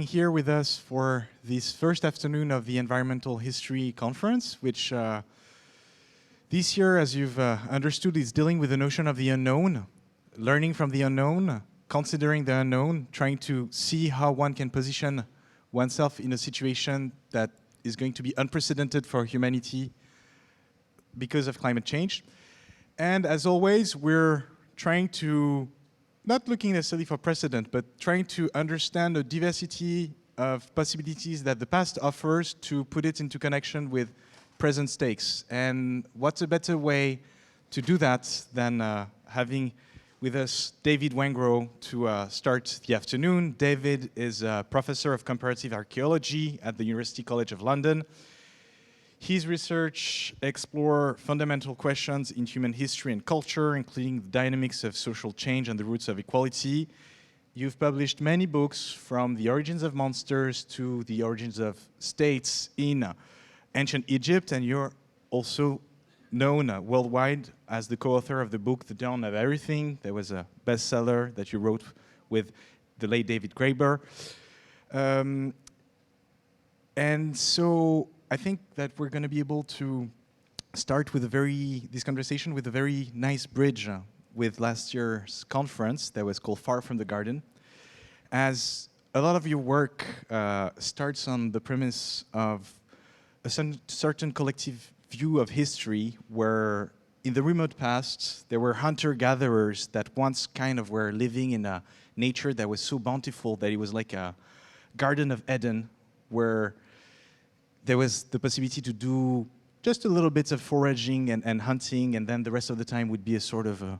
Here with us for this first afternoon of the Environmental History Conference, which this year, as you've understood, is dealing with the notion of the unknown, learning from the unknown, considering the unknown, trying to see how one can position oneself in a situation that is going to be unprecedented for humanity because of climate change. And as always, we're trying to not looking necessarily for precedent, but trying to understand the diversity of possibilities that the past offers to put it into connection with present stakes. And what's a better way to do that than having with us David Wengrow to start the afternoon. David is a professor of comparative archaeology at the University College of London. His research explores fundamental questions in human history and culture, including the dynamics of social change and the roots of equality. You've published many books, from the origins of monsters to the origins of states in ancient Egypt, and you're also known worldwide as the co-author of the book The Dawn of Everything. There was a bestseller that you wrote with the late David Graeber. And so I think that we're going to be able to start with this conversation with a very nice bridge with last year's conference that was called Far from the Garden. As a lot of your work starts on the premise of a certain collective view of history where in the remote past there were hunter-gatherers that once kind of were living in a nature that was so bountiful that it was like a Garden of Eden, where there was the possibility to do just a little bit of foraging and hunting, and then the rest of the time would be a sort of a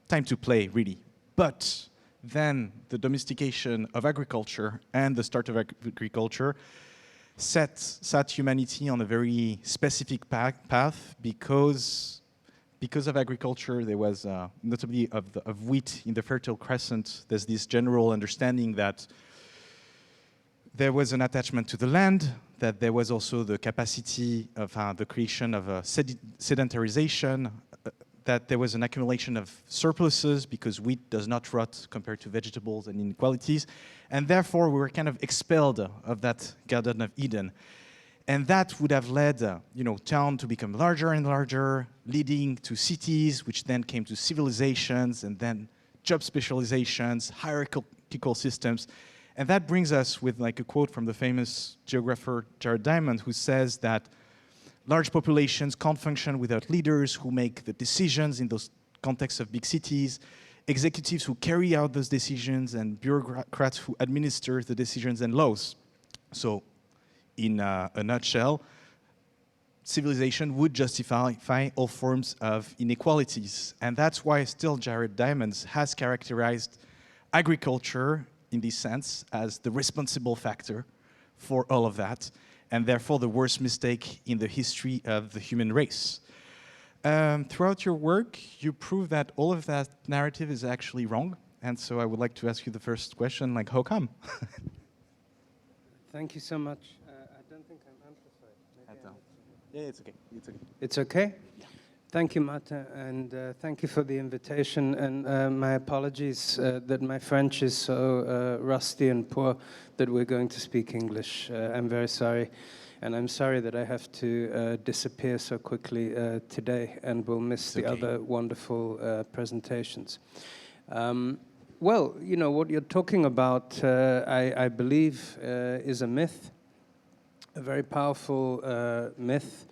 time to play, really. But then the domestication of agriculture and the start of agriculture set humanity on a very specific path because of agriculture. There was, notably of wheat in the Fertile Crescent, there's this general understanding that there was an attachment to the land, that there was also the capacity of the creation of a sedentarization, that there was an accumulation of surpluses because wheat does not rot compared to vegetables and inequalities, and therefore we were kind of expelled of that Garden of Eden. And that would have led town to become larger and larger, leading to cities, which then came to civilizations, and then job specializations, hierarchical systems. And that brings us with like a quote from the famous geographer Jared Diamond, who says that large populations can't function without leaders who make the decisions in those contexts of big cities, executives who carry out those decisions, and bureaucrats who administer the decisions and laws. So in a nutshell, civilization would justify all forms of inequalities. And that's why still Jared Diamond has characterized agriculture in this sense as the responsible factor for all of that, and therefore the worst mistake in the history of the human race. Throughout your work, you prove that all of that narrative is actually wrong, and so I would like to ask you the first question, like, how come? Thank you so much. I don't think I'm amplified. Yeah, it's okay. It's okay. It's okay? Yeah. Thank you, Martin, and thank you for the invitation, and my apologies that my French is so rusty and poor that we're going to speak English. I'm very sorry, and I'm sorry that I have to disappear so quickly today, and we'll miss the other wonderful presentations. Well, what you're talking about, I believe, is a myth, a very powerful myth.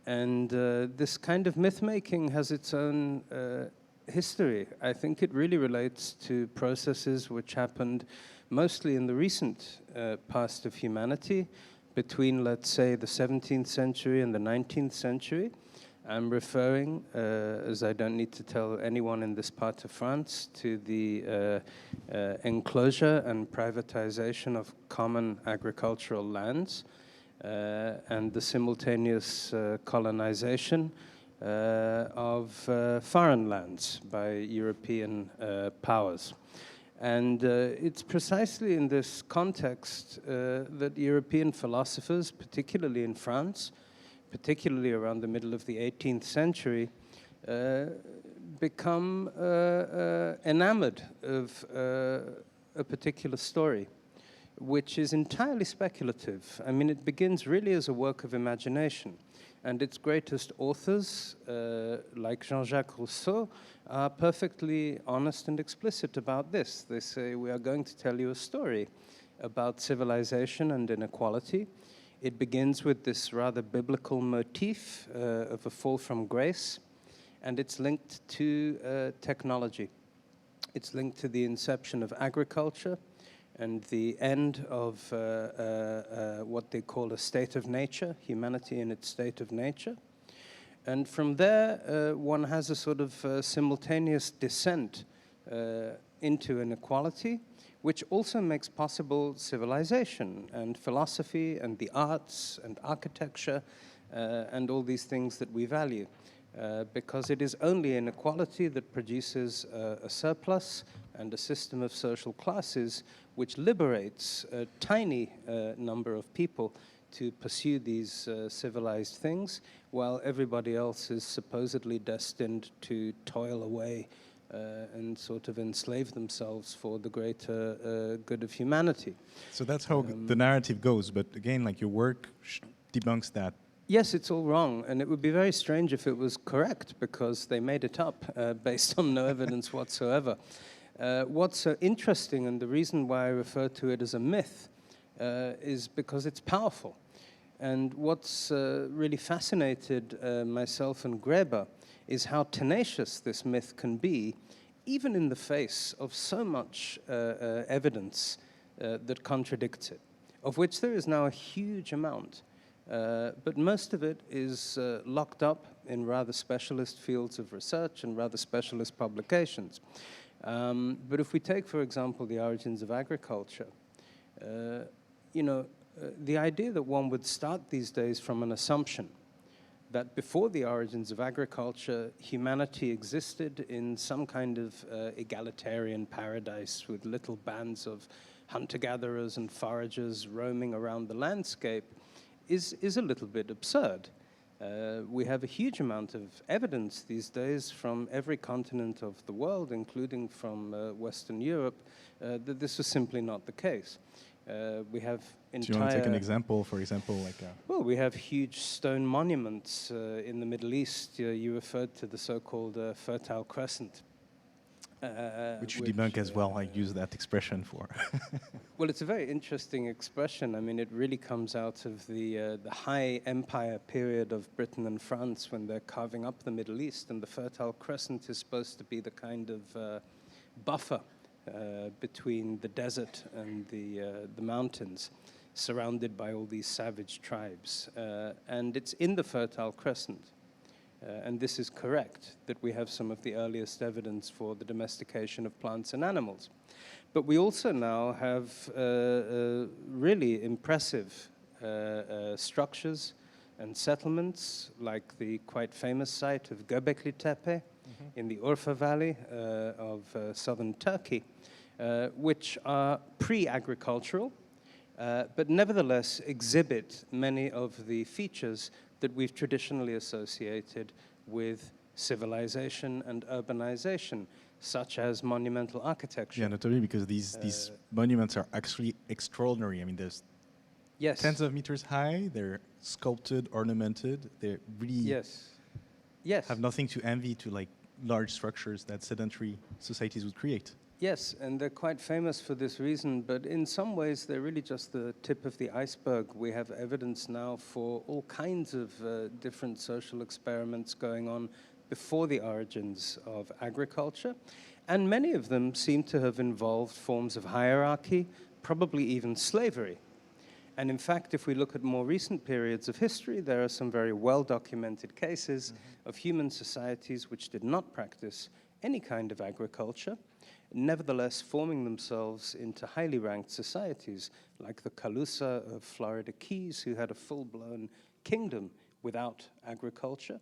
And this kind of myth-making has its own history. I think it really relates to processes which happened mostly in the recent past of humanity, between, let's say, the 17th century and the 19th century. I'm referring, as I don't need to tell anyone in this part of France, to the enclosure and privatization of common agricultural lands, and the simultaneous colonization of foreign lands by European powers. And it's precisely in this context that European philosophers, particularly in France, particularly around the middle of the 18th century, become enamored of a particular story. which is entirely speculative. I mean, it begins really as a work of imagination. And its greatest authors, like Jean-Jacques Rousseau, are perfectly honest and explicit about this. They say, we are going to tell you a story about civilization and inequality. It begins with this rather biblical motif of a fall from grace, and it's linked to technology. It's linked to the inception of agriculture and the end of what they call a state of nature, humanity in its state of nature. And from there, one has a sort of simultaneous descent into inequality, which also makes possible civilization and philosophy and the arts and architecture and all these things that we value. Because it is only inequality that produces a surplus and a system of social classes which liberates a tiny number of people to pursue these civilized things, while everybody else is supposedly destined to toil away and sort of enslave themselves for the greater good of humanity. So that's how the narrative goes, but again, like your work debunks that. Yes, it's all wrong, and it would be very strange if it was correct, because they made it up based on no evidence whatsoever. What's so interesting, and the reason why I refer to it as a myth, is because it's powerful. And what's really fascinated myself and Gräber is how tenacious this myth can be, even in the face of so much evidence that contradicts it, of which there is now a huge amount. But most of it is locked up in rather specialist fields of research and rather specialist publications. But if we take, for example, the origins of agriculture, the idea that one would start these days from an assumption that before the origins of agriculture, humanity existed in some kind of egalitarian paradise with little bands of hunter-gatherers and foragers roaming around the landscape is a little bit absurd. We have a huge amount of evidence these days from every continent of the world, including from Western Europe, that this was simply not the case. We have entire... Do you want to take an example, for example, like... Well, we have huge stone monuments in the Middle East. You referred to the so-called Fertile Crescent. Which you debunk as well. I use that expression for. Well, it's a very interesting expression. I mean, it really comes out of the high empire period of Britain and France when they're carving up the Middle East, and the Fertile Crescent is supposed to be the kind of buffer between the desert and the mountains, surrounded by all these savage tribes. And it's in the Fertile Crescent. And this is correct, that we have some of the earliest evidence for the domestication of plants and animals. But we also now have really impressive structures and settlements, like the quite famous site of Göbekli Tepe in the Urfa Valley of southern Turkey, which are pre-agricultural, but nevertheless exhibit many of the features that we've traditionally associated with civilization and urbanization, such as monumental architecture. Yeah, not only because these monuments are actually extraordinary. I mean, there's tens of meters high, they're sculpted, ornamented, they really have nothing to envy to like large structures that sedentary societies would create. Yes, and they're quite famous for this reason, but in some ways they're really just the tip of the iceberg. We have evidence now for all kinds of different social experiments going on before the origins of agriculture, and many of them seem to have involved forms of hierarchy, probably even slavery. And in fact, if we look at more recent periods of history, there are some very well-documented cases of human societies which did not practice any kind of agriculture, nevertheless forming themselves into highly ranked societies, like the Calusa of Florida Keys, who had a full-blown kingdom without agriculture,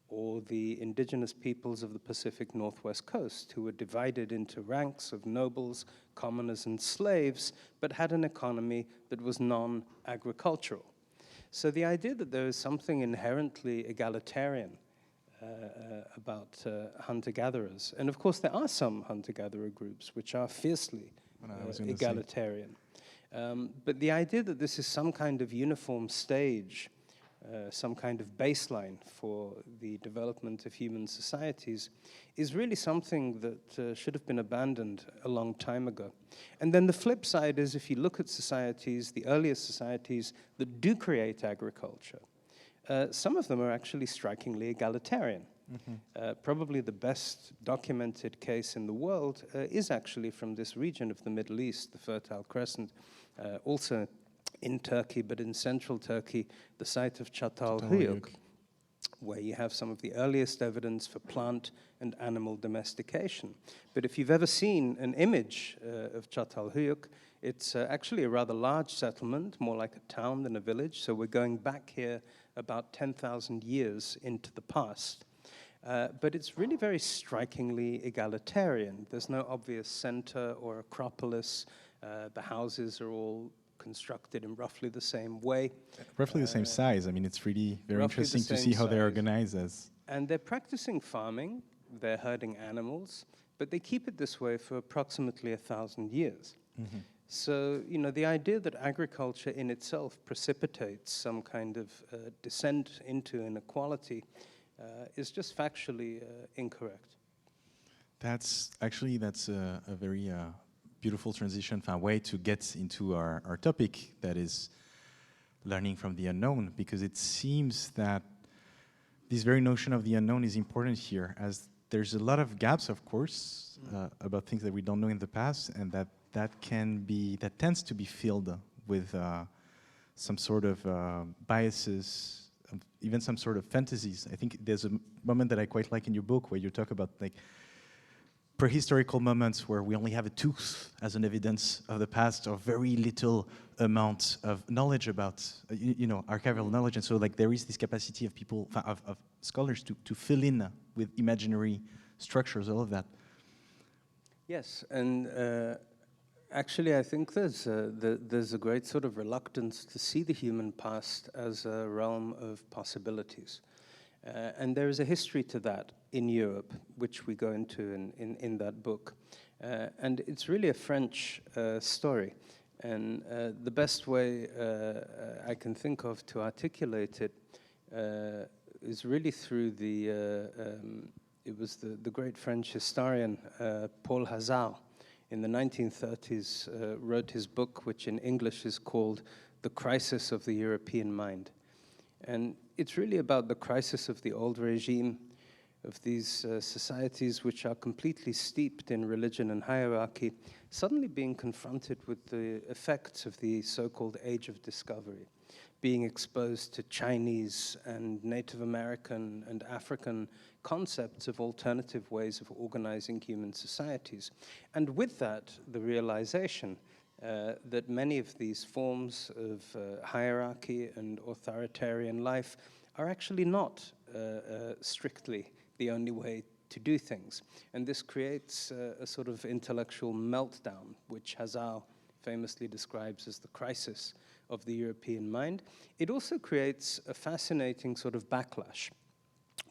or the indigenous peoples of the Pacific Northwest coast, who were divided into ranks of nobles, commoners, and slaves, but had an economy that was non-agricultural. So the idea that there is something inherently egalitarian about hunter-gatherers. And of course, there are some hunter-gatherer groups which are fiercely egalitarian. But the idea that this is some kind of uniform stage, some kind of baseline for the development of human societies is really something that should have been abandoned a long time ago. And then the flip side is, if you look at societies, the earliest societies that do create agriculture, some of them are actually strikingly egalitarian. Probably the best documented case in the world is actually from this region of the Middle East, the Fertile Crescent, also in Turkey, but in central Turkey, the site of Çatalhöyük, where you have some of the earliest evidence for plant and animal domestication. But if you've ever seen an image of Çatalhöyük, it's actually a rather large settlement, more like a town than a village. So we're going back here about 10,000 years into the past. But it's really very strikingly egalitarian. There's no obvious center or acropolis. The houses are all constructed in roughly the same way. Roughly the same size. I mean, it's really very interesting to see how they're organized as. And they're practicing farming, they're herding animals, but they keep it this way for approximately 1,000 years. So, you know, the idea that agriculture in itself precipitates some kind of descent into inequality is just factually incorrect. That's a very beautiful transition, way to get into our topic, that is learning from the unknown, because it seems that this very notion of the unknown is important here, as there's a lot of gaps, of course, about things that we don't know in the past, and that tends to be filled with some sort of biases, even some sort of fantasies. I think there's a moment that I quite like in your book where you talk about like prehistorical moments where we only have a tooth as an evidence of the past, or very little amount of knowledge about, archival knowledge. And so like there is this capacity of people, of scholars to fill in with imaginary structures, all of that. Yes, and actually I think there's a great sort of reluctance to see the human past as a realm of possibilities. And there is a history to that in Europe, which we go into in that book. And it's really a French story. And the best way I can think of to articulate it is really through it was the great French historian Paul Hazard in the 1930s wrote his book, which in English is called The Crisis of the European Mind. And it's really about the crisis of the old regime, of these societies which are completely steeped in religion and hierarchy, suddenly being confronted with the effects of the so-called Age of Discovery, being exposed to Chinese and Native American and African concepts of alternative ways of organizing human societies. And with that, the realization that many of these forms of hierarchy and authoritarian life are actually not strictly the only way to do things. And this creates a sort of intellectual meltdown, which Hazard famously describes as the crisis of the European mind. It also creates a fascinating sort of backlash,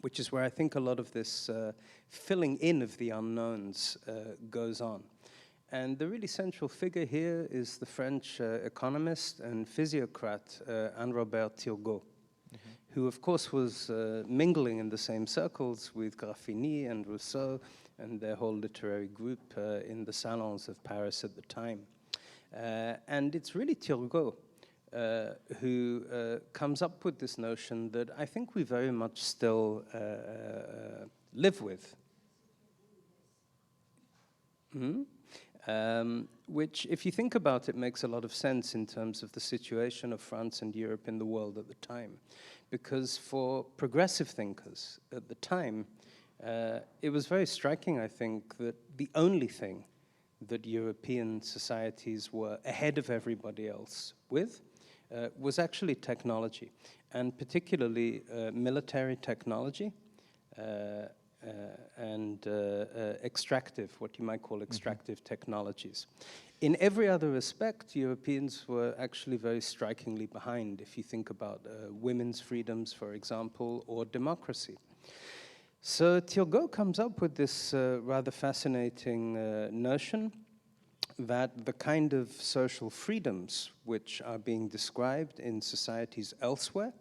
which is where I think a lot of this filling in of the unknowns goes on. And the really central figure here is the French economist and physiocrat Anne-Robert Turgot, who of course was mingling in the same circles with Graffigny and Rousseau and their whole literary group in the salons of Paris at the time. And it's really Turgot who comes up with this notion that I think we very much still live with. Which, if you think about it, makes a lot of sense in terms of the situation of France and Europe in the world at the time. Because for progressive thinkers at the time, it was very striking, I think, that the only thing that European societies were ahead of everybody else with was actually technology, and particularly military technology, and extractive, what you might call extractive technologies. In every other respect, Europeans were actually very strikingly behind, if you think about women's freedoms, for example, or democracy. So Turgot comes up with this rather fascinating notion that the kind of social freedoms which are being described in societies elsewhere,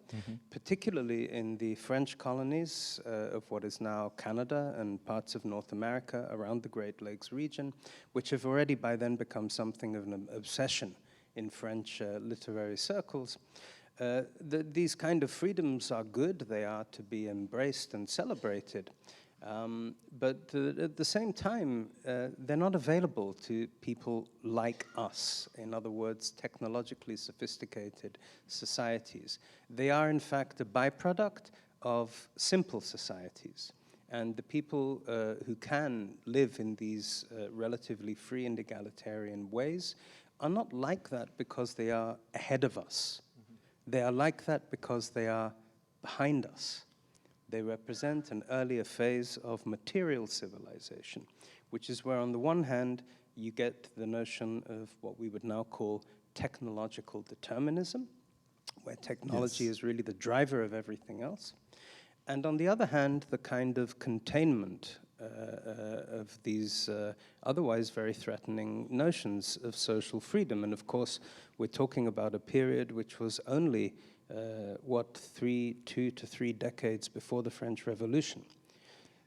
particularly in the French colonies of what is now Canada and parts of North America around the Great Lakes region, which have already by then become something of an obsession in French literary circles. These kind of freedoms are good, they are to be embraced and celebrated. But at the same time, they're not available to people like us. In other words, technologically sophisticated societies. They are, in fact, a byproduct of simple societies. And the people who can live in these relatively free and egalitarian ways are not like that because they are ahead of us. They are like that because they are behind us. They represent an earlier phase of material civilization, which is where, on the one hand, you get the notion of what we would now call technological determinism, where technology is really the driver of everything else. And on the other hand, the kind of containment of these otherwise very threatening notions of social freedom. And of course, we're talking about a period which was only 2 to 3 decades before the French Revolution.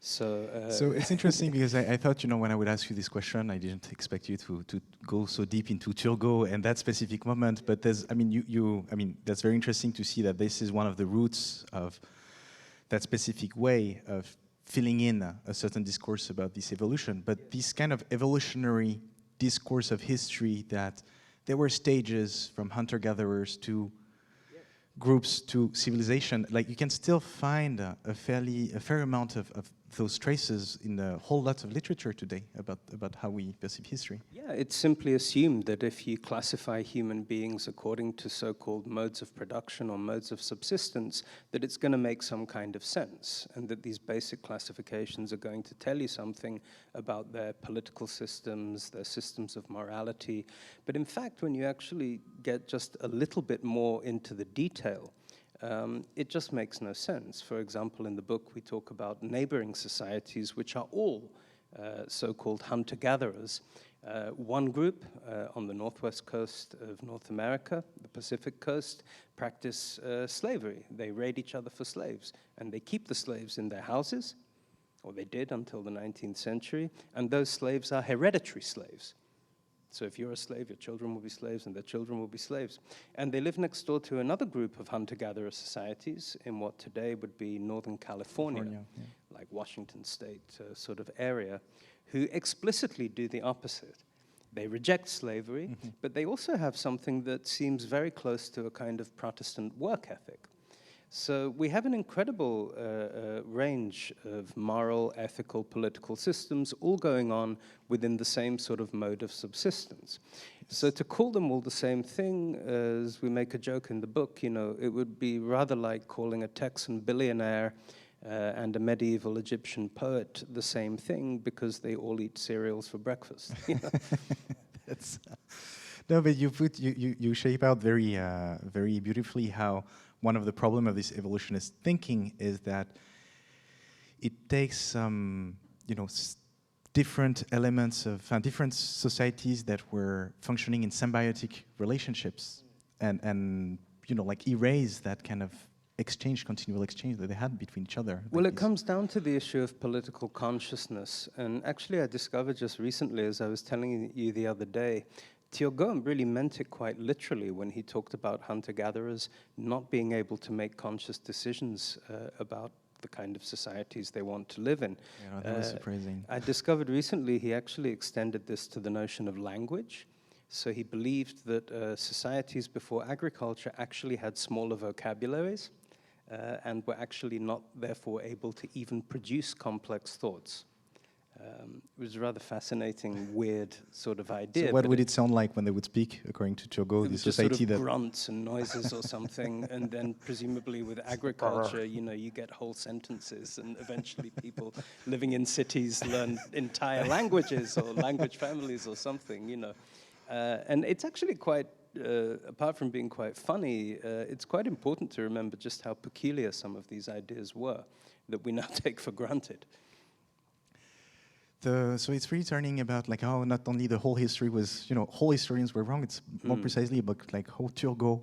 So it's interesting because I thought, when I would ask you this question, I didn't expect you to go so deep into Turgot and that specific moment. But that's very interesting to see that this is one of the roots of that specific way of filling in a certain discourse about this evolution. But this kind of evolutionary discourse of history, that there were stages from hunter-gatherers to groups to civilization, like you can still find a fair amount of those traces in a whole lot of literature today about how we perceive history. Yeah, it's simply assumed that if you classify human beings according to so-called modes of production or modes of subsistence, that it's going to make some kind of sense, and that these basic classifications are going to tell you something about their political systems, their systems of morality. But in fact, when you actually get just a little bit more into the detail, it just makes no sense. For example, in the book, we talk about neighboring societies, which are all so-called hunter-gatherers. One group on the northwest coast of North America, the Pacific coast, practice slavery. They raid each other for slaves, and they keep the slaves in their houses, or they did until the 19th century, and those slaves are hereditary slaves. So if you're a slave, your children will be slaves, and their children will be slaves. And they live next door to another group of hunter-gatherer societies in what today would be Northern California, like Washington State sort of area, who explicitly do the opposite. They reject slavery, but they also have something that seems very close to a kind of Protestant work ethic. So we have an incredible range of moral, ethical, political systems all going on within the same sort of mode of subsistence. So to call them all the same thing, as we make a joke in the book, it would be rather like calling a Texan billionaire and a medieval Egyptian poet the same thing because they all eat cereals for breakfast. No, but you shape out very beautifully how one of the problems of this evolutionist thinking is that it takes some, different elements of different societies that were functioning in symbiotic relationships, and erase that kind of continual exchange that they had between each other. Well, it comes down to the issue of political consciousness, and actually I discovered just recently, as I was telling you the other day, Turgot really meant it quite literally when he talked about hunter-gatherers not being able to make conscious decisions about the kind of societies they want to live in. That was surprising. I discovered recently he actually extended this to the notion of language. So he believed that societies before agriculture actually had smaller vocabularies and were actually not therefore able to even produce complex thoughts. It was a rather fascinating, weird sort of idea. So what would it sound like when they would speak, according to Turgot, the society sort of grunts and noises or something, and then presumably with agriculture, you get whole sentences, and eventually people living in cities learn entire languages or language families or something, And it's actually quite, apart from being quite funny, it's quite important to remember just how peculiar some of these ideas were that we now take for granted. So it's really turning about like how not only the whole history was, whole historians were wrong. It's more precisely about like how Turgot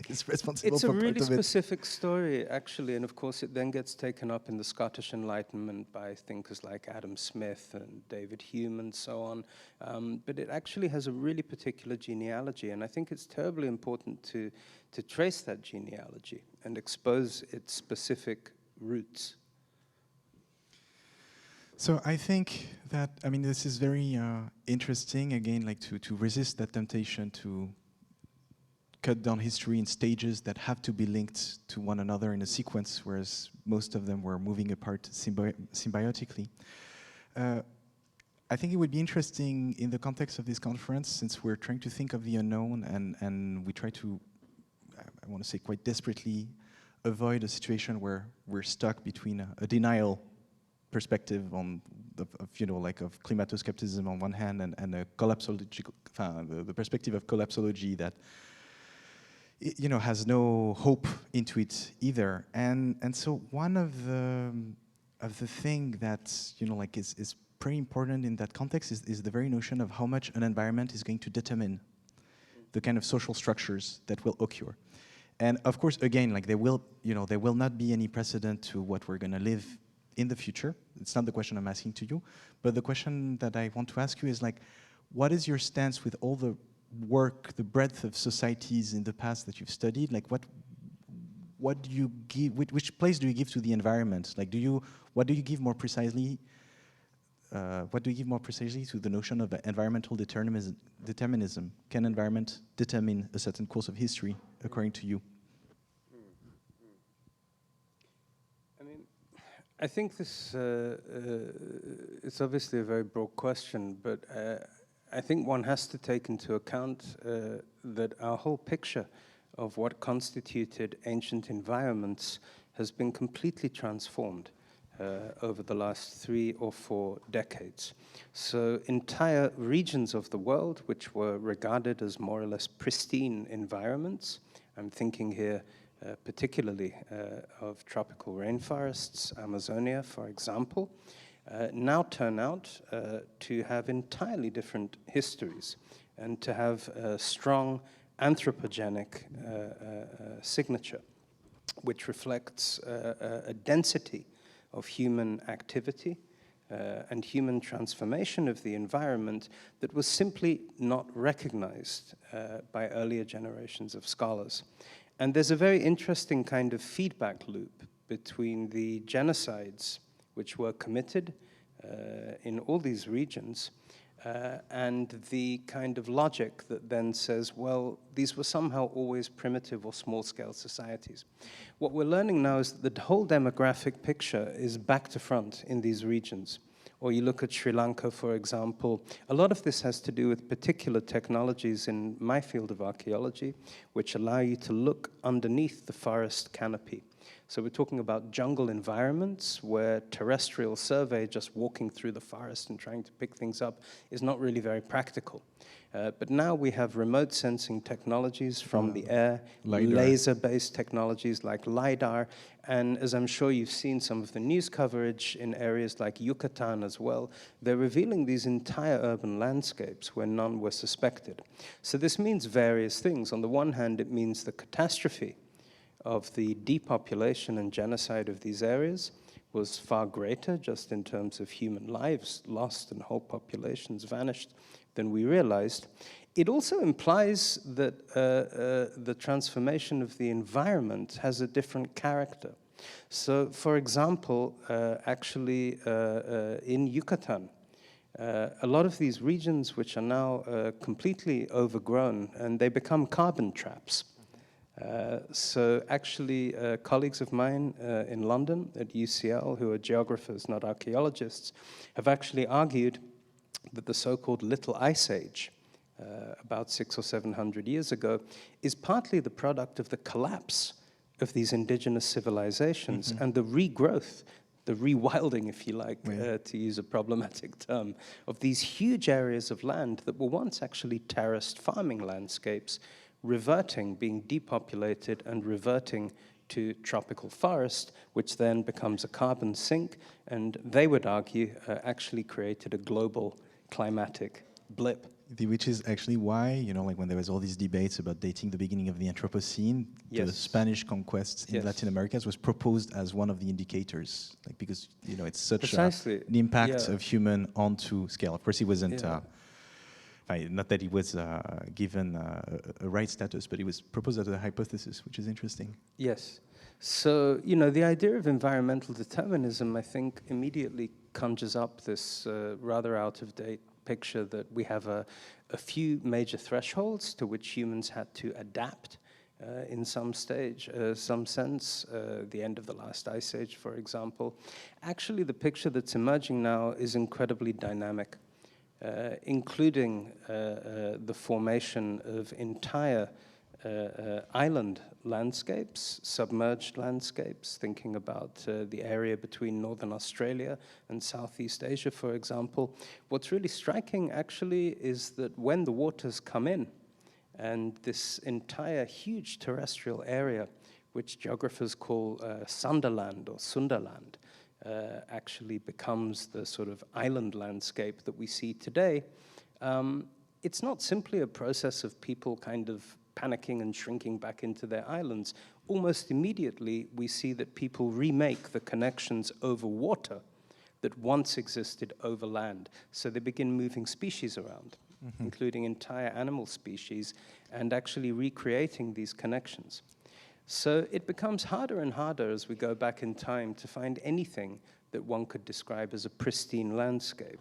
is responsible It's for a really part of it. specific story, actually, and of course it then gets taken up in the Scottish Enlightenment by thinkers like Adam Smith and David Hume and so on. But it actually has a really particular genealogy, and I think it's terribly important to trace that genealogy and expose its specific roots. So I think that, this is very interesting, again, like to resist that temptation to cut down history in stages that have to be linked to one another in a sequence, whereas most of them were moving apart symbiotically. I think it would be interesting in the context of this conference, since we're trying to think of the unknown and we try to, I want to say quite desperately, avoid a situation where we're stuck between a denial perspective of climato-skepticism on one hand and a collapsological, the perspective of collapsology that has no hope into it either. And so one of the thing that is pretty important in that context is the very notion of how much an environment is going to determine the kind of social structures that will occur. And of course, again, like there will not be any precedent to what we're going to live in the future. It's not the question I'm asking to you, but the question that I want to ask you is like, what is your stance with all the work, the breadth of societies in the past that you've studied? Like, what do you give? Which place do you give to the environment? Like, what do you give more precisely? What do you give more precisely to the notion of environmental determinism? Can environment determine a certain course of history, according to you? I think this it's obviously a very broad question, but I think one has to take into account that our whole picture of what constituted ancient environments has been completely transformed over the last 3 or 4 decades. So entire regions of the world which were regarded as more or less pristine environments, I'm thinking here particularly of tropical rainforests, Amazonia, for example, now turn out to have entirely different histories and to have a strong anthropogenic signature, which reflects a density of human activity and human transformation of the environment that was simply not recognized by earlier generations of scholars. And there's a very interesting kind of feedback loop between the genocides which were committed in all these regions and the kind of logic that then says, well, these were somehow always primitive or small-scale societies. What we're learning now is that the whole demographic picture is back to front in these regions. Or you look at Sri Lanka, for example. A lot of this has to do with particular technologies in my field of archaeology, which allow you to look underneath the forest canopy. So we're talking about jungle environments where terrestrial survey, just walking through the forest and trying to pick things up, is not really very practical. But now we have remote sensing technologies from the air, laser-based technologies like LiDAR, and as I'm sure you've seen some of the news coverage in areas like Yucatan as well, they're revealing these entire urban landscapes where none were suspected. So this means various things. On the one hand, it means the catastrophe of the depopulation and genocide of these areas was far greater, just in terms of human lives lost and whole populations vanished, than we realized. It also implies that the transformation of the environment has a different character. So, for example, actually in Yucatan, a lot of these regions which are now completely overgrown, and they become carbon traps. So actually, colleagues of mine in London at UCL, who are geographers, not archaeologists, have actually argued that the so-called Little Ice Age, about 600 or 700 years ago, is partly the product of the collapse of these indigenous civilizations and the regrowth, the rewilding, if you like, to use a problematic term, of these huge areas of land that were once actually terraced farming landscapes, reverting, being depopulated and reverting to tropical forest, which then becomes a carbon sink, and they would argue actually created a global climatic blip. Which is actually why, you know, like when there was all these debates about dating the beginning of the Anthropocene, the Yes. Spanish conquests in Yes. Latin America was proposed as one of the indicators, like because, you know, it's such Precisely. an impact Yeah. of human onto scale. Of course, he wasn't, Yeah. not that he was given a right status, but it was proposed as a hypothesis, which is interesting. Yes. So, you know, the idea of environmental determinism, I think, immediately conjures up this rather out-of-date picture that we have a few major thresholds to which humans had to adapt in some stage, some sense, the end of the last ice age, for example. Actually, the picture that's emerging now is incredibly dynamic, including the formation of entire island landscapes, submerged landscapes, thinking about the area between northern Australia and Southeast Asia, for example. What's really striking, actually, is that when the waters come in, and this entire huge terrestrial area, which geographers call Sunderland or Sunderland, actually becomes the sort of island landscape that we see today, it's not simply a process of people kind of panicking and shrinking back into their islands. Almost immediately, we see that people remake the connections over water that once existed over land. So they begin moving species around, including entire animal species, and actually recreating these connections. So it becomes harder and harder as we go back in time to find anything that one could describe as a pristine landscape.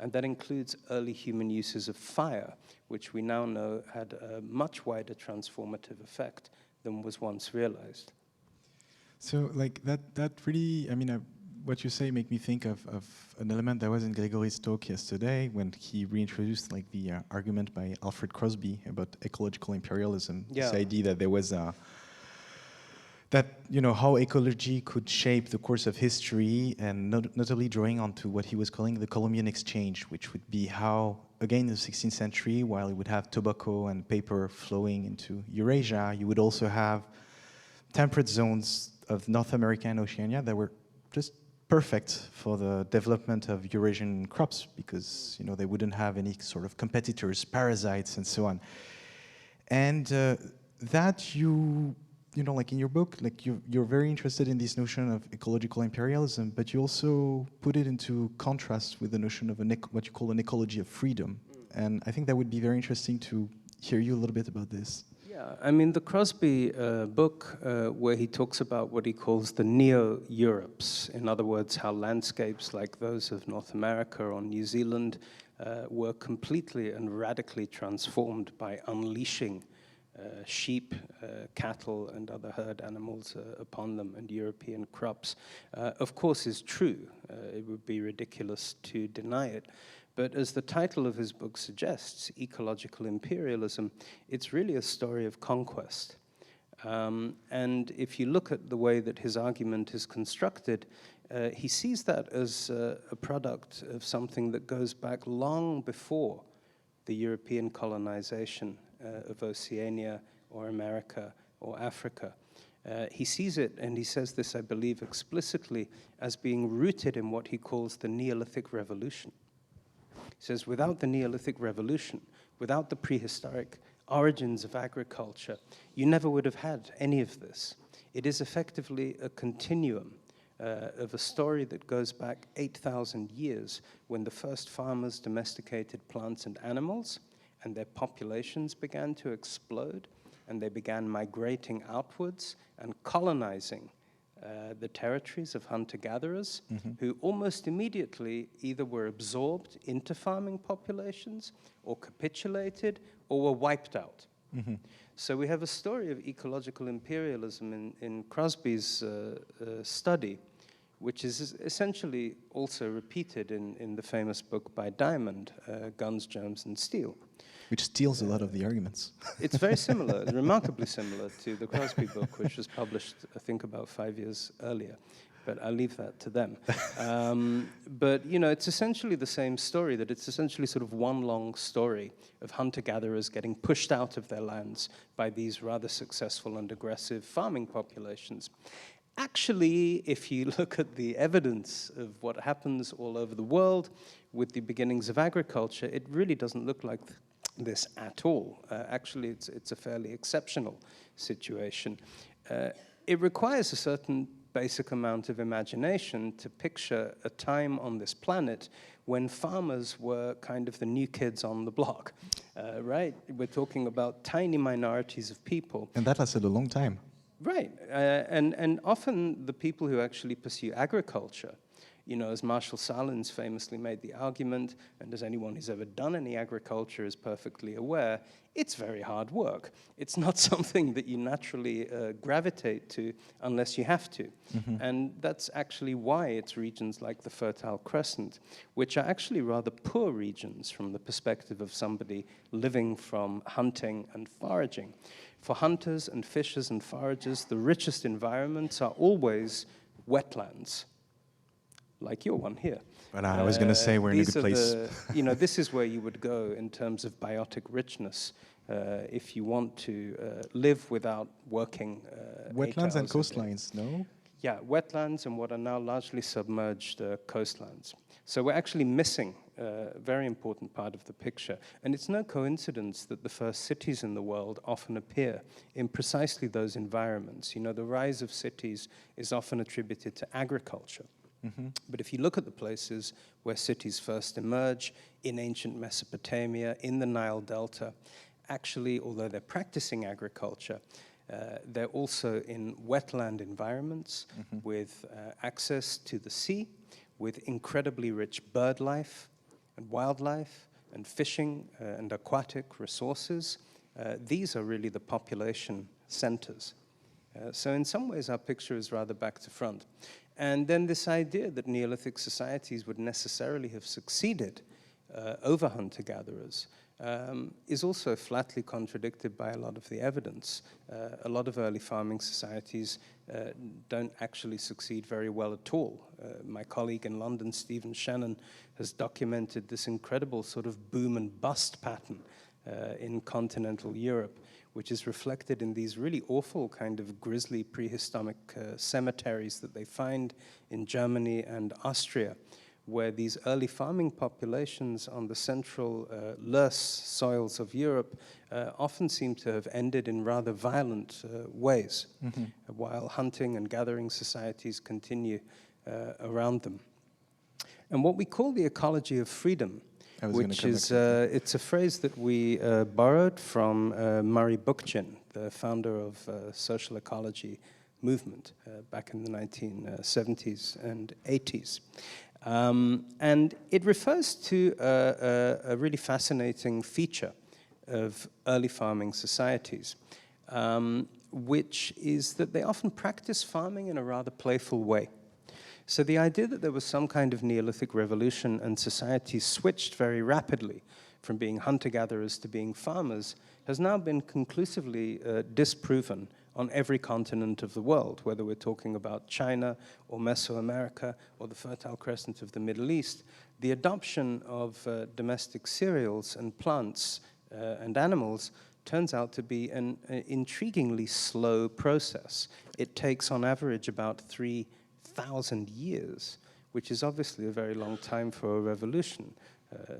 And that includes early human uses of fire, which we now know had a much wider transformative effect than was once realized. So, like that really, I mean, what you say make me think of an element that was in Gregory's talk yesterday when he reintroduced like the argument by Alfred Crosby about ecological imperialism. Yeah. This idea that there was that, you know, how ecology could shape the course of history, and notably drawing onto what he was calling the Columbian exchange, which would be how, again, in the 16th century, while you would have tobacco and paper flowing into Eurasia, you would also have temperate zones of North America and Oceania that were just perfect for the development of Eurasian crops because, you know, they wouldn't have any sort of competitors, parasites, and so on. And that you know, like in your book, like you're very interested in this notion of ecological imperialism, but you also put it into contrast with the notion of what you call an ecology of freedom. And I think that would be very interesting to hear you a little bit about this. Yeah, I mean, the Crosby book, where he talks about what he calls the neo-Europes, in other words, how landscapes like those of North America or New Zealand were completely and radically transformed by unleashing sheep, cattle, and other herd animals upon them, and European crops, of course, is true. It would be ridiculous to deny it. But as the title of his book suggests, Ecological Imperialism, it's really a story of conquest. And if you look at the way that his argument is constructed, he sees that as a product of something that goes back long before the European colonization of Oceania or America or Africa. He sees it, and he says this, I believe, explicitly, as being rooted in what he calls the Neolithic Revolution. He says, without the Neolithic Revolution, without the prehistoric origins of agriculture, you never would have had any of this. It is effectively a continuum of a story that goes back 8,000 years when the first farmers domesticated plants and animals, and their populations began to explode, and they began migrating outwards and colonizing the territories of hunter-gatherers, who almost immediately either were absorbed into farming populations or capitulated or were wiped out. So we have a story of ecological imperialism in Crosby's study, which is essentially also repeated in the famous book by Diamond, Guns, Germs, and Steel. Which steals a lot of the arguments. It's very similar, remarkably similar to the Crosby book, which was published, I think, about 5 years earlier. but I'll leave that to them. But, you know, it's essentially the same story, that it's essentially sort of one long story of hunter-gatherers getting pushed out of their lands by these rather successful and aggressive farming populations. Actually, if you look at the evidence of what happens all over the world with the beginnings of agriculture, it really doesn't look like this at all. Actually, it's a fairly exceptional situation. It requires a certain basic amount of imagination to picture a time on this planet when farmers were kind of the new kids on the block, right? We're talking about tiny minorities of people. And that lasted a long time. Right, and often the people who actually pursue agriculture, you know, as Marshall Sahlins famously made the argument, and as anyone who's ever done any agriculture is perfectly aware, it's very hard work. It's not something that you naturally gravitate to unless you have to. And that's actually why it's regions like the Fertile Crescent, which are actually rather poor regions from the perspective of somebody living from hunting and foraging. For hunters and fishers and foragers, the richest environments are always wetlands, like your one here. But I was going to say we're in a good place. You know, this is where you would go in terms of biotic richness if you want to live without working. Wetlands and coastlines, no? Yeah, wetlands and what are now largely submerged coastlands. So we're actually missing a very important part of the picture. And it's no coincidence that the first cities in the world often appear in precisely those environments. You know, the rise of cities is often attributed to agriculture. But if you look at the places where cities first emerge, in ancient Mesopotamia, in the Nile Delta, actually, although they're practicing agriculture, they're also in wetland environments with access to the sea, with incredibly rich bird life and wildlife and fishing and aquatic resources. These are really the population centers. So in some ways, our picture is rather back to front. And then this idea that Neolithic societies would necessarily have succeeded over hunter-gatherers is also flatly contradicted by a lot of the evidence. A lot of early farming societies don't actually succeed very well at all. My colleague in London, Stephen Shannon, has documented this incredible sort of boom and bust pattern in continental Europe, which is reflected in these really awful kind of grisly prehistoric cemeteries that they find in Germany and Austria, where these early farming populations on the central loess soils of Europe often seem to have ended in rather violent ways, while hunting and gathering societies continue around them. And what we call the ecology of freedom, which is, it's a phrase that we borrowed from Murray Bookchin, the founder of social ecology movement back in the 1970s and 80s. And it refers to a really fascinating feature of early farming societies, which is that they often practice farming in a rather playful way. So the idea that there was some kind of Neolithic revolution and societies switched very rapidly from being hunter-gatherers to being farmers has now been conclusively disproven on every continent of the world, whether we're talking about China or Mesoamerica or the Fertile Crescent of the Middle East. The adoption of domestic cereals and plants and animals turns out to be an intriguingly slow process. It takes on average about 3,000 years, which is obviously a very long time for a revolution.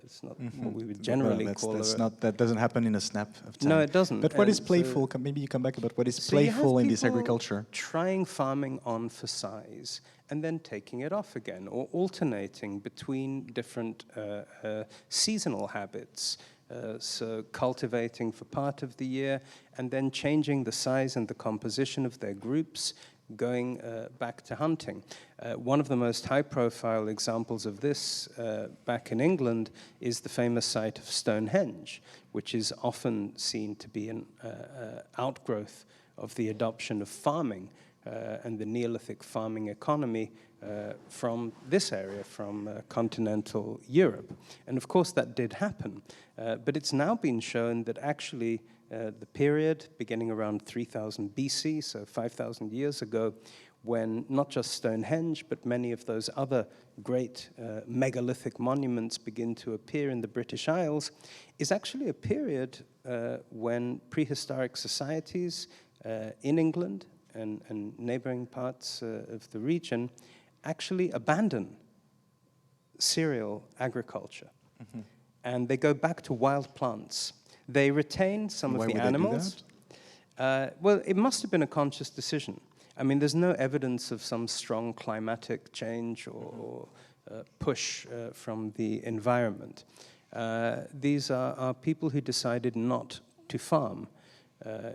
It's not what we would generally call that doesn't happen in a snap of time. No, it doesn't. But what is playful? Maybe you come back about what is playful in this agriculture. Trying farming on for size and then taking it off again, or alternating between different seasonal habits. So cultivating for part of the year and then changing the size and the composition of their groups, going back to hunting. One of the most high-profile examples of this back in England is the famous site of Stonehenge, which is often seen to be an outgrowth of the adoption of farming and the Neolithic farming economy from this area, from continental Europe. And of course that did happen, but it's now been shown that actually the period beginning around 3000 BC, so 5,000 years ago, when not just Stonehenge, but many of those other great megalithic monuments begin to appear in the British Isles, is actually a period when prehistoric societies in England and neighboring parts of the region actually abandon cereal agriculture. Mm-hmm. And they go back to wild plants. They retain some of the animals. Well, it must have been a conscious decision. I mean, there's no evidence of some strong climatic change or push from the environment. These are people who decided not to farm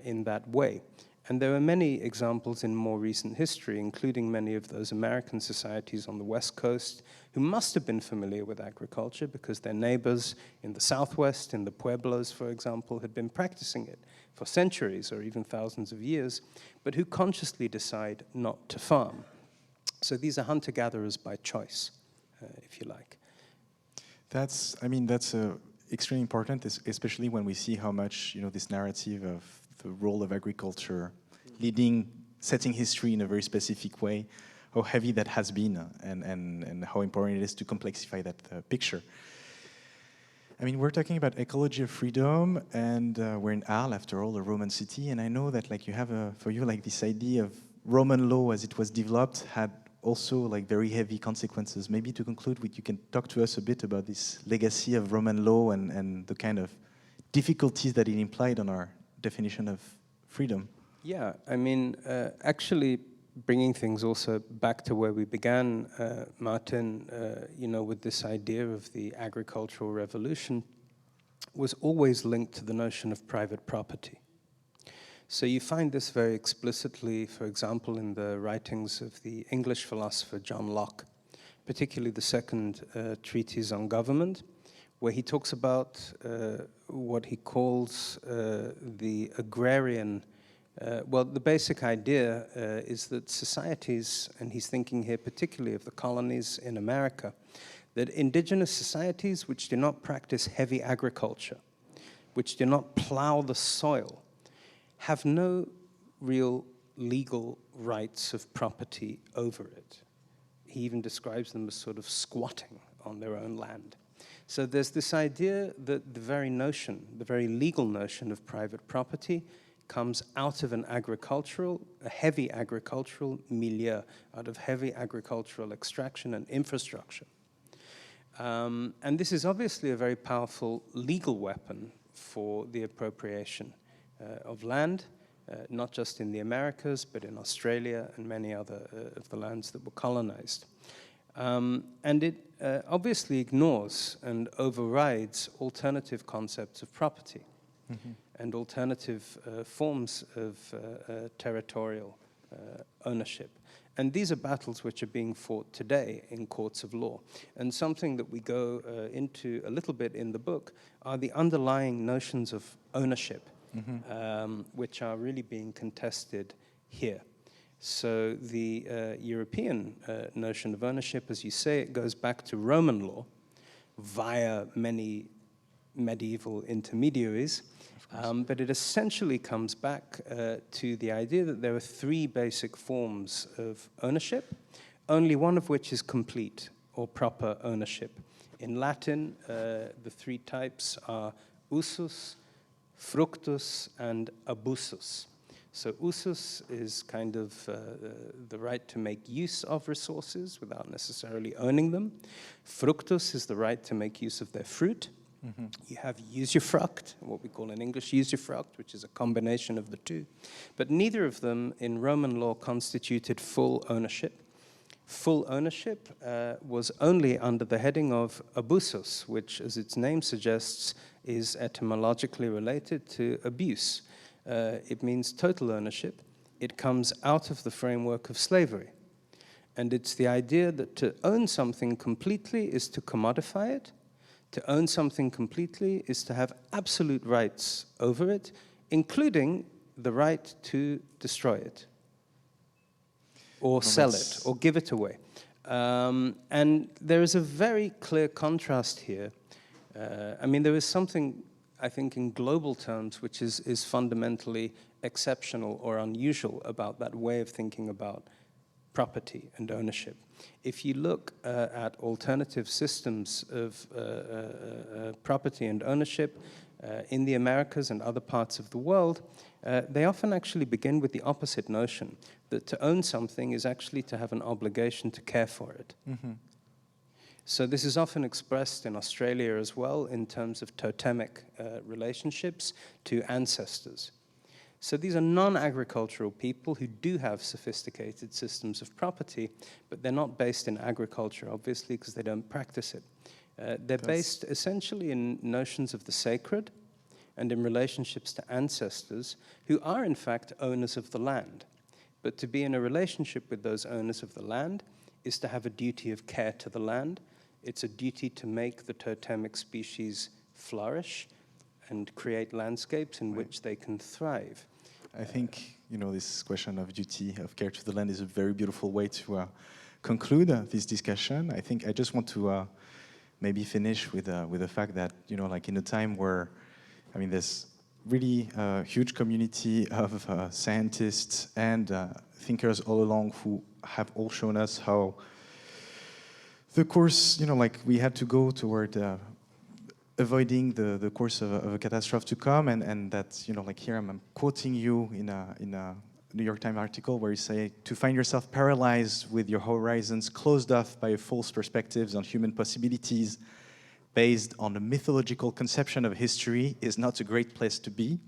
in that way. And there are many examples in more recent history, including many of those American societies on the West Coast who must have been familiar with agriculture because their neighbors in the Southwest, in the Pueblos, for example, had been practicing it for centuries or even thousands of years, but who consciously decide not to farm. So these are hunter-gatherers by choice, if you like. That's extremely important, especially when we see how much, this narrative of the role of agriculture setting history in a very specific way, how heavy that has been, and how important it is to complexify that picture. I mean, we're talking about ecology of freedom, and we're in Arles, after all, a Roman city, and I know that you have this idea of Roman law as it was developed had also very heavy consequences. Maybe to conclude, you can talk to us a bit about this legacy of Roman law and the kind of difficulties that it implied on our definition of freedom. Yeah, I mean, actually bringing things also back to where we began, Martin, with this idea of the agricultural revolution was always linked to the notion of private property. So you find this very explicitly, for example, in the writings of the English philosopher John Locke, particularly the second treatise on government, where he talks about what he calls the agrarian. The basic idea is that societies, and he's thinking here particularly of the colonies in America, that indigenous societies which do not practice heavy agriculture, which do not plow the soil, have no real legal rights of property over it. He even describes them as sort of squatting on their own land. So there's this idea that the very legal notion of private property comes out of a heavy agricultural milieu, out of heavy agricultural extraction and infrastructure. And this is obviously a very powerful legal weapon for the appropriation of land, not just in the Americas, but in Australia and many other of the lands that were colonized. And it obviously ignores and overrides alternative concepts of property and alternative forms of territorial ownership. And these are battles which are being fought today in courts of law. And something that we go into a little bit in the book are the underlying notions of ownership, which are really being contested here. So the European notion of ownership, as you say, it goes back to Roman law via many medieval intermediaries, but it essentially comes back to the idea that there are three basic forms of ownership, only one of which is complete or proper ownership. In Latin, the three types are usus, fructus, and abusus. So usus is kind of the right to make use of resources without necessarily owning them. Fructus is the right to make use of their fruit. You have usufruct, what we call in English usufruct, which is a combination of the two. But neither of them in Roman law constituted full ownership. Full ownership was only under the heading of abusus, which, as its name suggests, is etymologically related to abuse. It means total ownership. It comes out of the framework of slavery. And it's the idea that to own something completely is to commodify it. To own something completely is to have absolute rights over it, including the right to destroy it, or sell it, or give it away. And there is a very clear contrast here. There is something, I think, in global terms, which is fundamentally exceptional or unusual about that way of thinking about property and ownership. If you look at alternative systems of property and ownership in the Americas and other parts of the world, they often actually begin with the opposite notion, that to own something is actually to have an obligation to care for it. Mm-hmm. So this is often expressed in Australia as well in terms of totemic relationships to ancestors. So these are non-agricultural people who do have sophisticated systems of property, but they're not based in agriculture, obviously, because they don't practice it. They're based essentially in notions of the sacred and in relationships to ancestors who are, in fact, owners of the land. But to be in a relationship with those owners of the land is to have a duty of care to the land. It's a duty to make the totemic species flourish and create landscapes in which they can thrive. I think, this question of duty of care to the land is a very beautiful way to conclude this discussion. I think I just want to maybe finish with the fact that, like in a time where, there's really a huge community of scientists and thinkers all along who have all shown us how the course, we had to go toward avoiding the course of a catastrophe to come, and that, here I'm quoting you in a New York Times article where you say, to find yourself paralyzed with your horizons closed off by false perspectives on human possibilities based on a mythological conception of history is not a great place to be.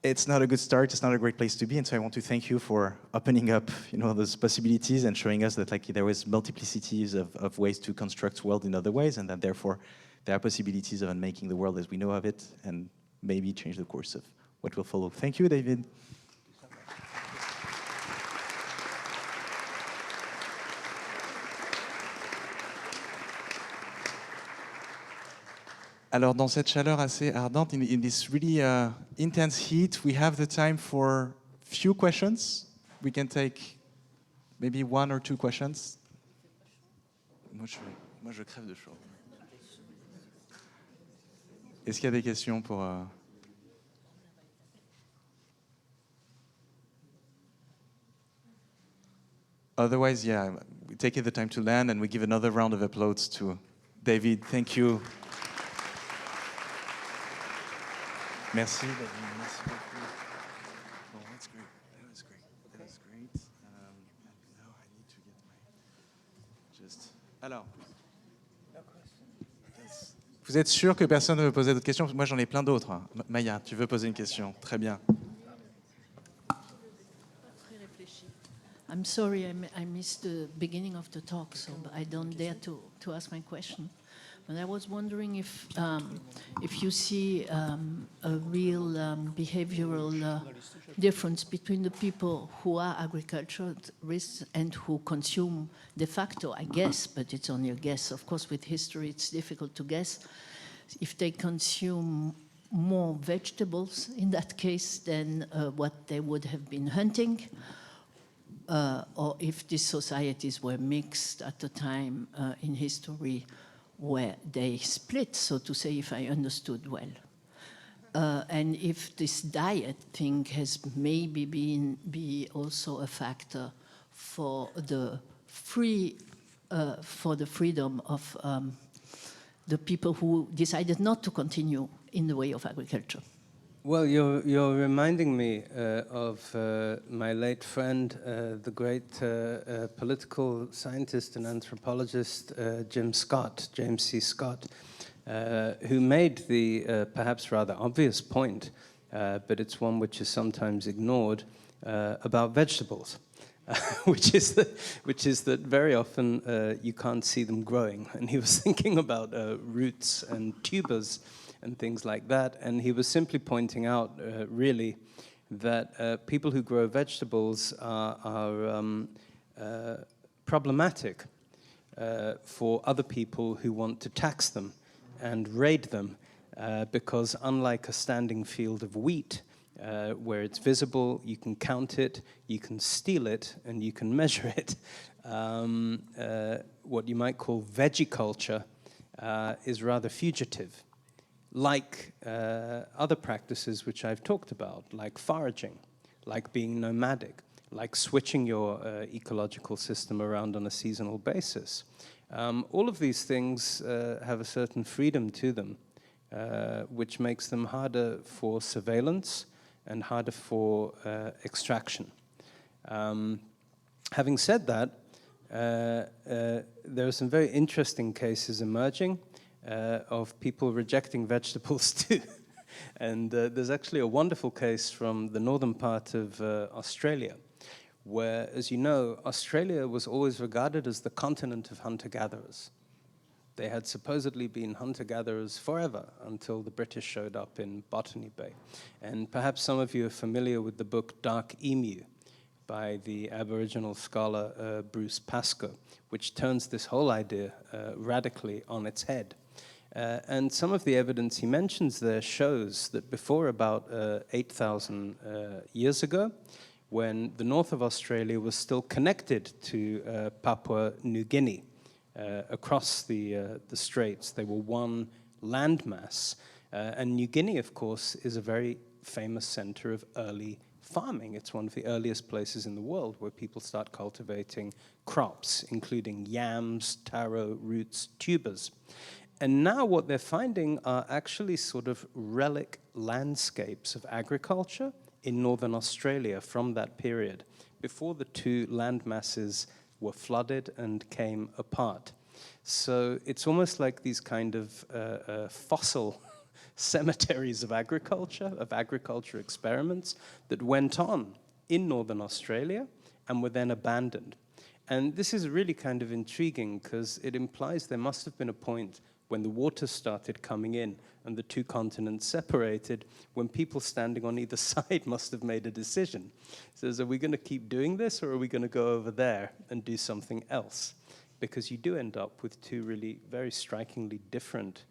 It's not a good start. It's not a great place to be. And so I want to thank you for opening up, those possibilities and showing us that there was multiplicities of ways to construct world in other ways, and that therefore there are possibilities of unmaking the world as we know of it and maybe change the course of what will follow. Thank you, David. Alors, dans cette chaleur assez ardente, in this really intense heat, we have the time for few questions. We can take maybe 1 or 2 questions. Moi, je crève de chaud. Est-ce qu'il y a des questions pour... Otherwise, yeah, we take the time to land and we give another round of applause to David. Thank you. Merci, David. Merci beaucoup. Oh, that's great. That was great. That was great. Now I need to get my... Alors... Yes. Vous êtes sûr que personne ne veut poser d'autres questions? Moi, j'en ai plein d'autres. Maya, tu veux poser une question? Très bien. I'm sorry, I missed the beginning of the talk, so I don't dare to ask my question. But I was wondering if you see a real behavioral difference between the people who are agriculturalists and who consume de facto, I guess, but it's only a guess. Of course, with history, it's difficult to guess. If they consume more vegetables in that case than what they would have been hunting, or if these societies were mixed at a time in history where they split, so to say, if I understood well. And if this diet thing has maybe be also a factor for the freedom of the people who decided not to continue in the way of agriculture. Well, you're reminding me of my late friend, the great political scientist and anthropologist James C. Scott, who made the perhaps rather obvious point, but it's one which is sometimes ignored, about vegetables, which is that very often you can't see them growing. And he was thinking about roots and tubers and things like that. And he was simply pointing out, really, that people who grow vegetables are problematic for other people who want to tax them and raid them, because unlike a standing field of wheat, where it's visible, you can count it, you can steal it, and you can measure it, what you might call vegiculture is rather fugitive. Like other practices which I've talked about, like foraging, like being nomadic, like switching your ecological system around on a seasonal basis. All of these things have a certain freedom to them, which makes them harder for surveillance and harder for extraction. Having said that, there are some very interesting cases emerging of people rejecting vegetables too. And there's actually a wonderful case from the northern part of Australia, where, as you know, Australia was always regarded as the continent of hunter-gatherers. They had supposedly been hunter-gatherers forever until the British showed up in Botany Bay. And perhaps some of you are familiar with the book Dark Emu by the Aboriginal scholar Bruce Pascoe, which turns this whole idea radically on its head. And some of the evidence he mentions there shows that before about 8,000 years ago, when the north of Australia was still connected to Papua New Guinea, across the straits, they were one landmass. And New Guinea, of course, is a very famous center of early farming. It's one of the earliest places in the world where people start cultivating crops, including yams, taro, roots, tubers. And now what they're finding are actually sort of relic landscapes of agriculture in northern Australia from that period, before the two land masses were flooded and came apart. So it's almost like these kind of fossil cemeteries of agriculture experiments that went on in northern Australia and were then abandoned. And this is really kind of intriguing because it implies there must have been a point when the water started coming in and the two continents separated, when people standing on either side must have made a decision. So are we going to keep doing this, or are we going to go over there and do something else? Because you do end up with two really very strikingly different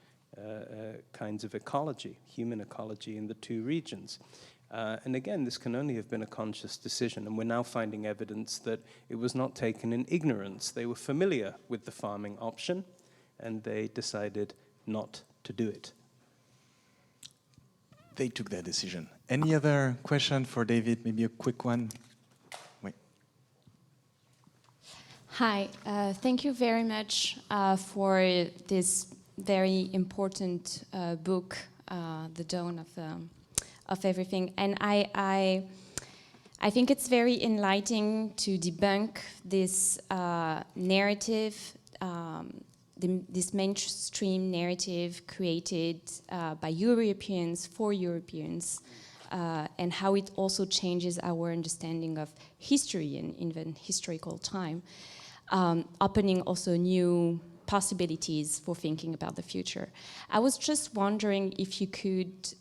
kinds of ecology, human ecology in the two regions. And again, this can only have been a conscious decision, and we're now finding evidence that it was not taken in ignorance. They were familiar with the farming option, and they decided not to do it. They took that decision. Any other question for David? Maybe a quick one? Wait. Hi, thank you very much for this very important book, The Dawn of Everything. And I think it's very enlightening to debunk this narrative, this mainstream narrative created by Europeans for Europeans, and how it also changes our understanding of history and even historical time, opening also new possibilities for thinking about the future. I was just wondering if you could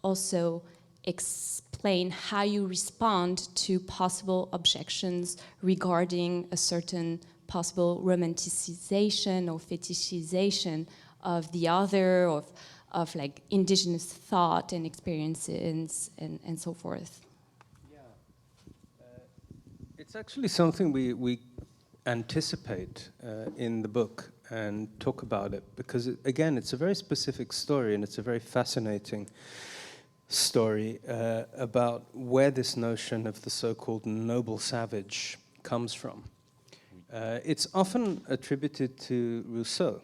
also explain how you respond to possible objections regarding a certain possible romanticization or fetishization of the other, of like indigenous thought and experiences and so forth. Yeah, it's actually something we anticipate in the book and talk about it, because again, it's a very specific story, and it's a very fascinating story about where this notion of the so-called noble savage comes from. It's often attributed to Rousseau,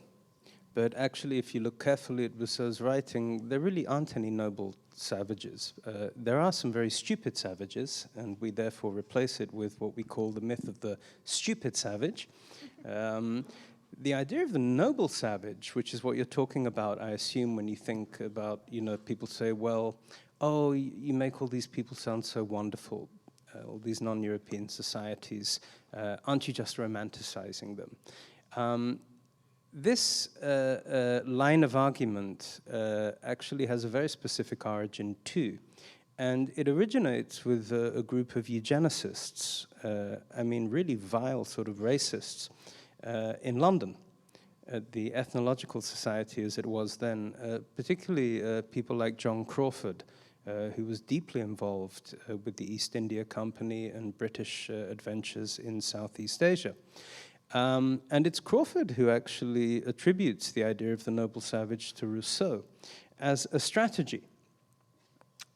but actually if you look carefully at Rousseau's writing, there really aren't any noble savages. There are some very stupid savages, and we therefore replace it with what we call the myth of the stupid savage. The idea of the noble savage, which is what you're talking about, I assume, when you think about, people say, well, oh, you make all these people sound so wonderful, all these non-European societies, aren't you just romanticizing them? This line of argument actually has a very specific origin too, and it originates with a group of eugenicists, really vile sort of racists, in London, at the Ethnological Society as it was then, particularly people like John Crawford, who was deeply involved with the East India Company and British adventures in Southeast Asia. And it's Crawford who actually attributes the idea of the noble savage to Rousseau as a strategy.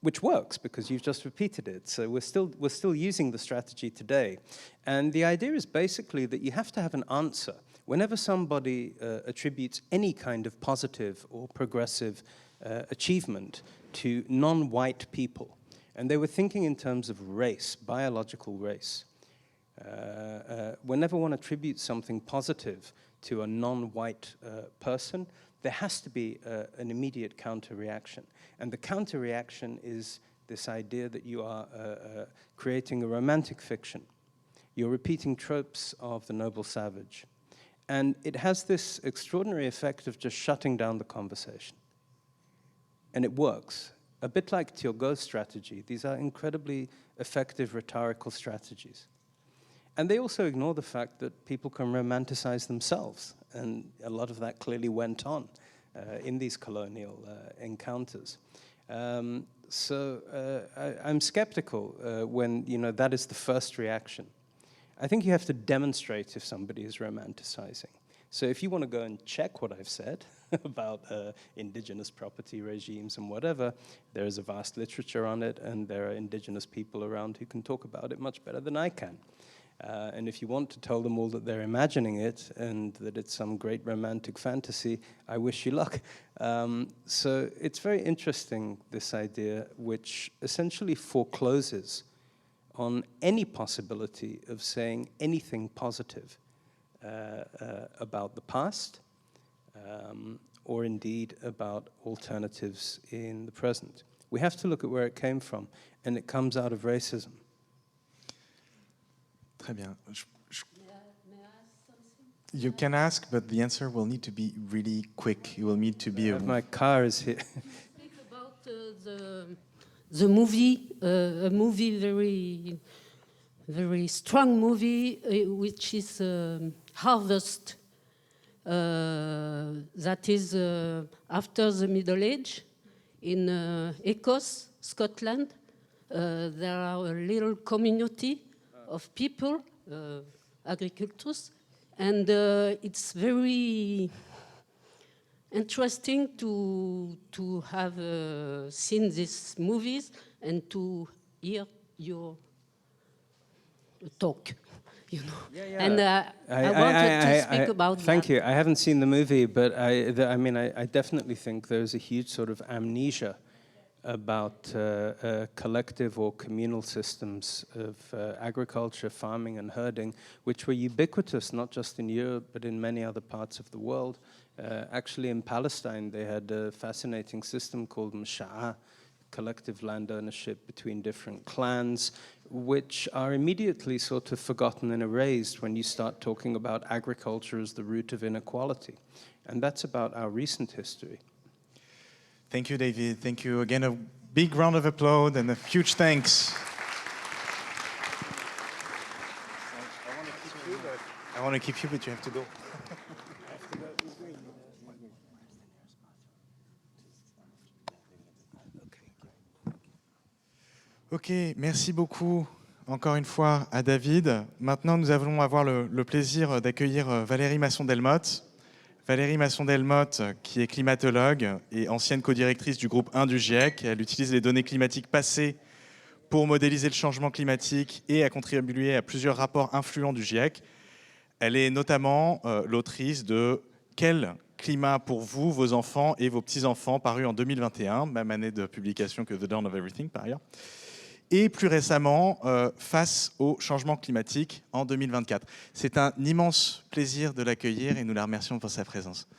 which works because you've just repeated it. So we're still using the strategy today. And the idea is basically that you have to have an answer. Whenever somebody attributes any kind of positive or progressive achievement to non-white people, and they were thinking in terms of race, biological race, whenever one attributes something positive to a non-white person, there has to be an immediate counter-reaction. And the counter-reaction is this idea that you are creating a romantic fiction. You're repeating tropes of the noble savage. And it has this extraordinary effect of just shutting down the conversation. And it works. A bit like Turgot's strategy. These are incredibly effective rhetorical strategies. And they also ignore the fact that people can romanticize themselves. And a lot of that clearly went on in these colonial encounters. I'm skeptical when that is the first reaction. I think you have to demonstrate if somebody is romanticizing. So if you want to go and check what I've said about indigenous property regimes and whatever, there is a vast literature on it, and there are indigenous people around who can talk about it much better than I can. And if you want to tell them all that they're imagining it and that it's some great romantic fantasy, I wish you luck. So it's very interesting, this idea, which essentially forecloses on any possibility of saying anything positive about the past, or indeed about alternatives in the present. We have to look at where it came from, and it comes out of racism. Très bien. You can ask, but the answer will need to be really quick. You will need to be. My car is here. Speak about the movie, a movie very strong movie, which is Harvest. That is after the Middle Age in Écosse, Scotland. There are a little community of people, agricultors, and it's very interesting to have seen these movies and to hear your talk, Yeah. And I wanted to speak about that. Thank you. I haven't seen the movie, but I definitely think there's a huge sort of amnesia about collective or communal systems of agriculture, farming, and herding, which were ubiquitous not just in Europe but in many other parts of the world. Actually, in Palestine, they had a fascinating system called Msha'a, collective land ownership between different clans, which are immediately sort of forgotten and erased when you start talking about agriculture as the root of inequality. And that's about our recent history. Thank you, David. Thank you again. A big round of applause and a huge thanks. I want to keep you, but you have to go. Ok, merci beaucoup encore une fois à David. Maintenant, nous allons avoir le plaisir d'accueillir Valérie Masson-Delmotte. Valérie Masson-Delmotte, qui est climatologue et ancienne codirectrice du groupe 1 du GIEC. Elle utilise les données climatiques passées pour modéliser le changement climatique et a contribué à plusieurs rapports influents du GIEC. Elle est notamment l'autrice de « Quel climat pour vous, vos enfants et vos petits-enfants » paru en 2021, même année de publication que The Dawn of Everything par ailleurs. Et plus récemment, face au changement climatique en 2024. C'est un immense plaisir de l'accueillir et nous la remercions pour sa présence.